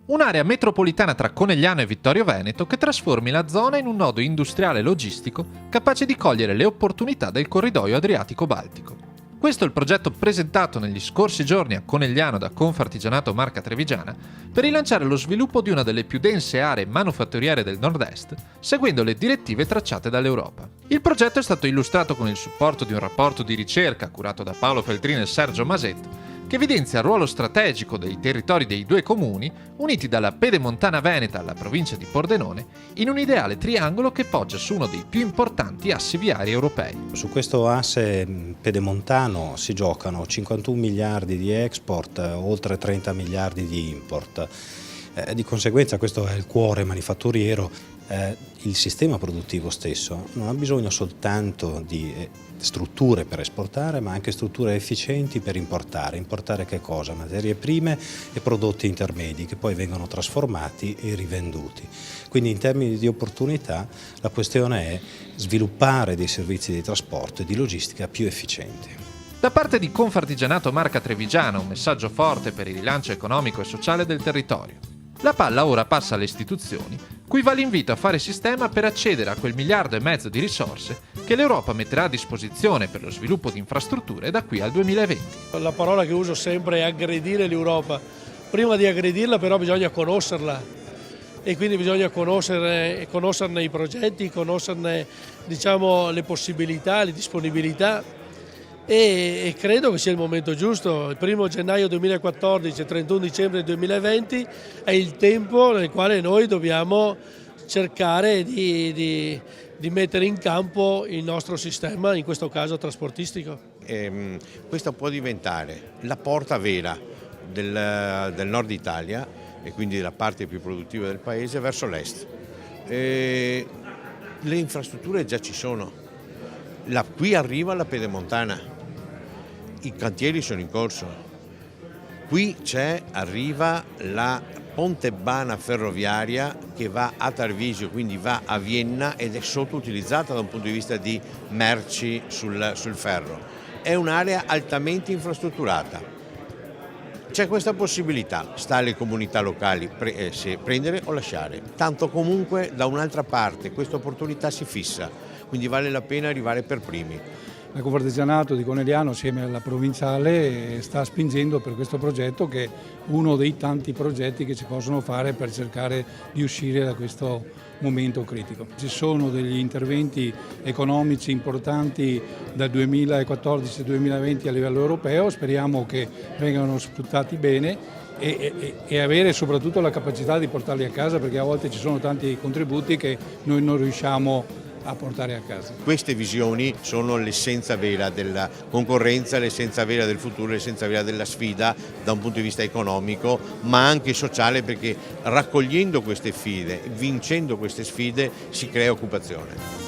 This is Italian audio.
Un'area metropolitana tra Conegliano e Vittorio Veneto che trasformi la zona in un nodo industriale e logistico capace di cogliere le opportunità del corridoio Adriatico-Baltico. Questo è il progetto presentato negli scorsi giorni a Conegliano da Confartigianato Marca Trevigiana per rilanciare lo sviluppo di una delle più dense aree manufatturiere del nord-est, seguendo le direttive tracciate dall'Europa. Il progetto è stato illustrato con il supporto di un rapporto di ricerca curato da Paolo Feltrini e Sergio Masetto, che evidenzia il ruolo strategico dei territori dei due comuni, uniti dalla Pedemontana Veneta alla provincia di Pordenone, in un ideale triangolo che poggia su uno dei più importanti assi viari europei. Su questo asse pedemontano si giocano 51 miliardi di export, oltre 30 miliardi di import. Di conseguenza questo è il cuore manifatturiero. Il sistema produttivo stesso non ha bisogno soltanto di strutture per esportare, ma anche strutture efficienti per importare. Importare che cosa? Materie prime e prodotti intermedi che poi vengono trasformati e rivenduti. Quindi in termini di opportunità la questione è sviluppare dei servizi di trasporto e di logistica più efficienti. Da parte di Confartigianato Marca Trevigiana un messaggio forte per il rilancio economico e sociale del territorio. La palla ora passa alle istituzioni, cui va l'invito a fare sistema per accedere a quel 1,5 miliardi di risorse che l'Europa metterà a disposizione per lo sviluppo di infrastrutture da qui al 2020. La parola che uso sempre è aggredire l'Europa. Prima di aggredirla però bisogna conoscerla e quindi bisogna conoscerne i progetti, conoscerne le possibilità, le disponibilità. E credo che sia il momento giusto. Il 1 gennaio 2014 e 31 dicembre 2020 è il tempo nel quale noi dobbiamo cercare di mettere in campo il nostro sistema, in questo caso trasportistico. Questa può diventare la porta vera del nord Italia e quindi della parte più produttiva del paese verso l'est. Le infrastrutture già ci sono. Qui arriva la Pedemontana. I cantieri sono in corso, qui arriva la Pontebana ferroviaria che va a Tarvisio, quindi va a Vienna ed è sottoutilizzata da un punto di vista di merci sul ferro. È un'area altamente infrastrutturata. C'è questa possibilità, sta alle comunità locali se prendere o lasciare. Tanto comunque da un'altra parte questa opportunità si fissa, quindi vale la pena arrivare per primi. La Confartigianato di Conegliano assieme alla provinciale sta spingendo per questo progetto che è uno dei tanti progetti che si possono fare per cercare di uscire da questo momento critico. Ci sono degli interventi economici importanti dal 2014 al 2020 a livello europeo, speriamo che vengano sfruttati bene e avere soprattutto la capacità di portarli a casa, perché a volte ci sono tanti contributi che noi non riusciamo a portare a casa. Queste visioni sono l'essenza vera della concorrenza, l'essenza vera del futuro, l'essenza vera della sfida da un punto di vista economico, ma anche sociale, perché raccogliendo queste sfide, vincendo queste sfide, si crea occupazione.